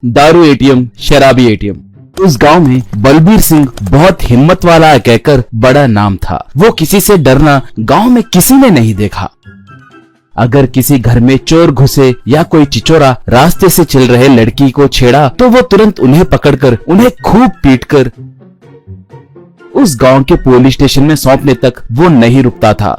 दारू एटीएम, शराबी एटीएम। उस गांव में बलबीर सिंह बहुत हिम्मत वाला है कहकर बड़ा नाम था। वो किसी से डरना गांव में किसी ने नहीं देखा। अगर किसी घर में चोर घुसे या कोई चिचोरा रास्ते से चल रहे लड़की को छेड़ा तो वो तुरंत उन्हें पकड़कर उन्हें खूब पीटकर उस गांव के पुलिस स्टेशन में सौंपने तक वो नहीं रुकता था।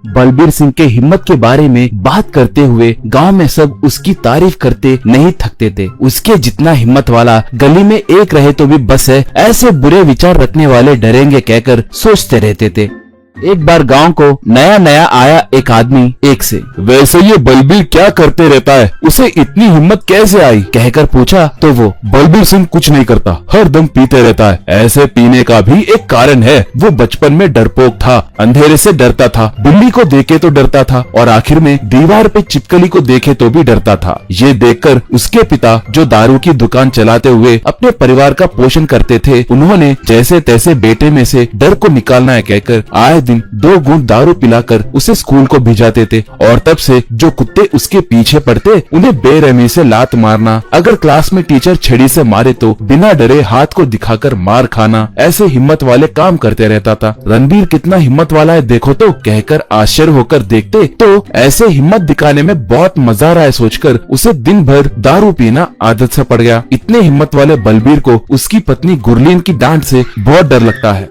बलबीर सिंह के हिम्मत के बारे में बात करते हुए गांव में सब उसकी तारीफ करते नहीं थकते थे। उसके जितना हिम्मत वाला गली में एक रहे तो भी बस है, ऐसे बुरे विचार रखने वाले डरेंगे कहकर सोचते रहते थे। एक बार गांव को नया नया आया एक आदमी एक से, वैसे ये बलबीर क्या करते रहता है, उसे इतनी हिम्मत कैसे आई कहकर पूछा तो वो, बलबीर सिंह कुछ नहीं करता, हर दम पीते रहता है। ऐसे पीने का भी एक कारण है, वो बचपन में डरपोक था, अंधेरे से डरता था, बिल्ली को देखे तो डरता था और आखिर में दीवार पे छिपकली को देखे तो भी डरता था। ये देखकर उसके पिता जो दारू की दुकान चलाते हुए अपने परिवार का पोषण करते थे, उन्होंने जैसे तैसे बेटे में से डर को निकालना है कहकर आए दिन 2 घूंट दारू पिलाकर उसे स्कूल को भिजाते थे। और तब से जो कुत्ते उसके पीछे पड़ते उन्हें बेरहमी से लात मारना, अगर क्लास में टीचर छड़ी से मारे तो बिना डरे हाथ को दिखाकर मार खाना, ऐसे हिम्मत वाले काम करते रहता था। रणबीर कितना हिम्मत वाला है देखो तो कहकर आश्चर्य होकर देखते तो ऐसे हिम्मत दिखाने में बहुत मजा आ रहा है सोचकर उसे दिन भर दारू पीना आदत सा पड़ गया। इतने हिम्मत वाले बलबीर को उसकी पत्नी गुरलीन की डांट से बहुत डर लगता है।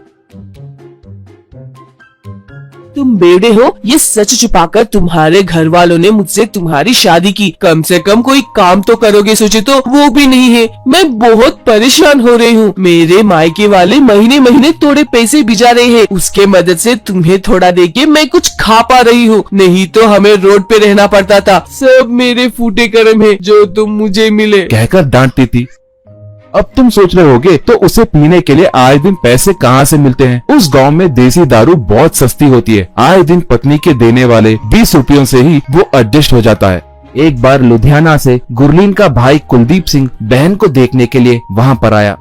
तुम बेड़े हो, ये सच छुपाकर तुम्हारे घर वालों ने मुझसे तुम्हारी शादी की। कम से कम कोई काम तो करोगे सोचे तो वो भी नहीं है। मैं बहुत परेशान हो रही हूँ। मेरे मायके वाले महीने महीने थोड़े पैसे भिजा रहे हैं, उसके मदद से तुम्हें थोड़ा देके मैं कुछ खा पा रही हूँ, नहीं तो हमें रोड पे रहना पड़ता था। सब मेरे फूटे कर्म है जो तुम मुझे मिले कहकर डांटती थी। अब तुम सोच रहे होगे तो उसे पीने के लिए आए दिन पैसे कहाँ से मिलते हैं। उस गांव में देसी दारू बहुत सस्ती होती है, आए दिन पत्नी के देने वाले 20 रुपयों से ही वो एडजस्ट हो जाता है। एक बार लुधियाना से गुरलीन का भाई कुलदीप सिंह बहन को देखने के लिए वहाँ पर आया।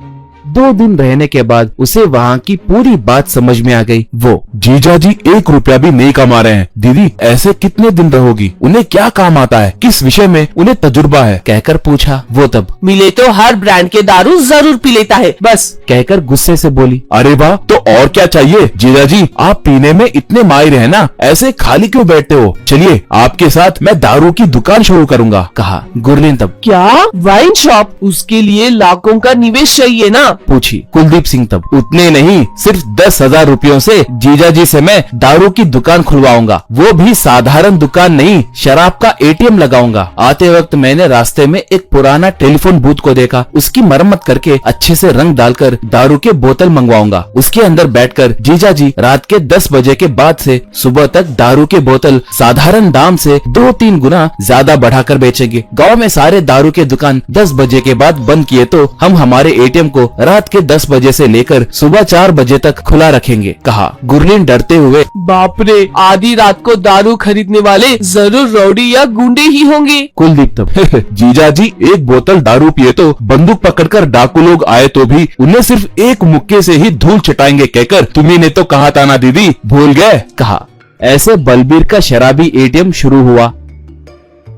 2 दिन रहने के बाद उसे वहाँ की पूरी बात समझ में आ गई। वो, जीजाजी 1 रुपया भी नहीं कमा रहे हैं, दीदी ऐसे कितने दिन रहोगी, उन्हें क्या काम आता है, किस विषय में उन्हें तजुर्बा है कहकर पूछा। वो तब, मिले तो हर ब्रांड के दारू जरूर पी लेता है बस कहकर गुस्से से बोली। अरे वाह, तो और क्या चाहिए जीजाजी, आप पीने में इतने माहिर हैं ना, ऐसे खाली क्यों बैठते हो, चलिए आपके साथ मैं दारू की दुकान शुरू करूँगा कहा। गुरलीन तब, क्या वाइन शॉप, उसके लिए लाखों का निवेश चाहिए ना पूछी। कुलदीप सिंह तब, उतने नहीं, सिर्फ 10,000 रुपयों से जीजाजी से मैं दारू की दुकान खुलवाऊंगा, वो भी साधारण दुकान नहीं, शराब का एटीएम लगाऊंगा। आते वक्त मैंने रास्ते में एक पुराना टेलीफोन बूथ को देखा, उसकी मरम्मत करके अच्छे से रंग डालकर दारू के बोतल मंगवाऊंगा, उसके अंदर बैठकर जीजाजी रात के 10 बजे के बाद से सुबह तक दारू के बोतल साधारण दाम से 2-3 गुना ज्यादा बढ़ाकर बेचेंगे। गाँव में सारे दारू के दुकान 10 बजे के बाद बंद किए तो हम हमारे एटीएम को रात के 10 बजे से लेकर सुबह 4 बजे तक खुला रखेंगे कहा। गुरलीन डरते हुए, बाप रे, आधी रात को दारू खरीदने वाले जरूर रौडी या गुंडे ही होंगे। कुलदीप तब, जीजाजी 1 बोतल दारू पिए तो बंदूक पकड़कर डाकू लोग आए तो भी उन्हें सिर्फ 1 मुक्के से ही धूल चटाएंगे कहकर तुम्ही ने तो कहा था ना दीदी, भूल गए कहा। ऐसे बलबीर का शराबी एटीएम शुरू हुआ।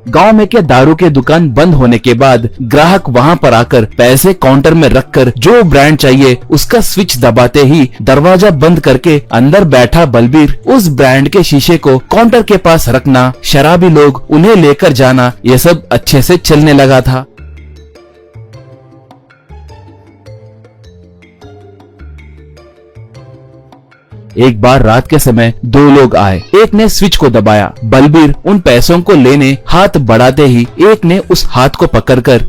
गांव में के दारू के दुकान बंद होने के बाद ग्राहक वहां पर आकर पैसे काउंटर में रखकर जो ब्रांड चाहिए उसका स्विच दबाते ही दरवाजा बंद करके अंदर बैठा बलबीर उस ब्रांड के शीशे को काउंटर के पास रखना, शराबी लोग उन्हें लेकर जाना, ये सब अच्छे से चलने लगा था। एक बार रात के समय 2 लोग आए, एक ने स्विच को दबाया। बलबीर उन पैसों को लेने हाथ बढ़ाते ही एक ने उस हाथ को पकड़कर,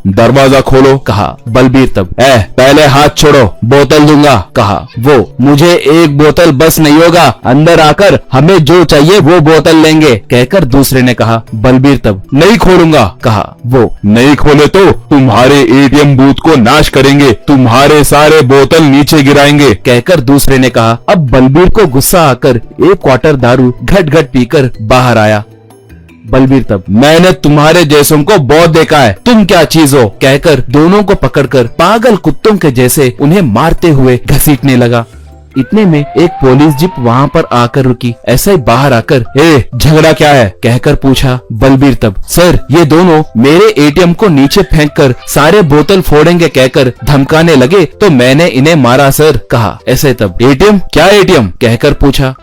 दरवाजा खोलो कहा। बलबीर तब, पहले हाथ छोड़ो, बोतल दूंगा कहा। वो, मुझे 1 बोतल बस नहीं होगा, अंदर आकर हमें जो चाहिए वो बोतल लेंगे कहकर दूसरे ने कहा। बलबीर तब, नहीं खोलूंगा कहा। वो, नहीं खोले तो तुम्हारे एटीएम बूथ को नाश करेंगे, तुम्हारे सारे बोतल नीचे गिराएंगे कहकर दूसरे ने कहा। अब बलबीर को गुस्सा आकर 1 क्वार्टर दारू घट घट पीकर बाहर आया। बलबीर तब, मैंने तुम्हारे जैसों को बहुत देखा है, तुम क्या चीज हो कहकर दोनों को पकड़कर पागल कुत्तों के जैसे उन्हें मारते हुए घसीटने लगा। इतने में एक पुलिस जीप वहाँ पर आकर रुकी। ऐसे ही बाहर आकर झगड़ा क्या है कहकर पूछा बलबीर तब। सर ये दोनों मेरे एटीएम को नीचे फेंक कर सारे बोतल फोड़ेंगे कहकर धमकाने लगे तो मैंने इन्हें मारा सर, कहा। ऐसे तब एटीएम क्या एटीएम कहकर पूछा।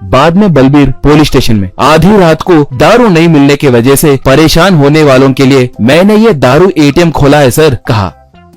बाद में बलबीर पुलिस स्टेशन में आधी रात को दारू नहीं मिलने की वजह से परेशान होने वालों के लिए मैंने ये दारू एटीएम खोला है सर, कहा।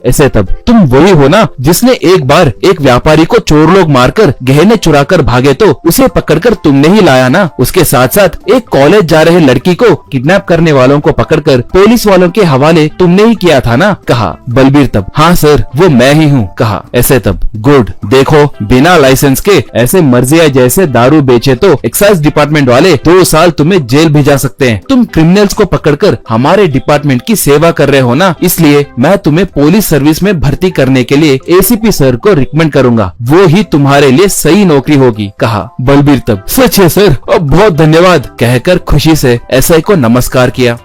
ऐसे तब तुम वही हो ना जिसने एक बार एक व्यापारी को चोर लोग मारकर गहने चुरा कर भागे तो उसे पकड़कर तुमने ही लाया ना। उसके साथ साथ एक कॉलेज जा रहे लड़की को किडनैप करने वालों को पकड़कर पुलिस वालों के हवाले तुमने ही किया था ना, कहा। बलबीर तब हाँ सर वो मैं ही हूँ, कहा। ऐसे तब गुड, देखो बिना लाइसेंस के ऐसे मर्जिया जैसे दारू बेचे तो एक्साइज डिपार्टमेंट वाले 2 साल तुम्हें जेल भेजा सकते हैं। तुम क्रिमिनल्स को पकड़कर हमारे डिपार्टमेंट की सेवा कर रहे हो ना, इसलिए मैं तुम्हें पुलिस सर्विस में भर्ती करने के लिए एसीपी सर को रिकमेंड करूंगा, वो ही तुम्हारे लिए सही नौकरी होगी, कहा। बलबीर तब सच है सर, बहुत धन्यवाद कहकर खुशी से एसआई को नमस्कार किया।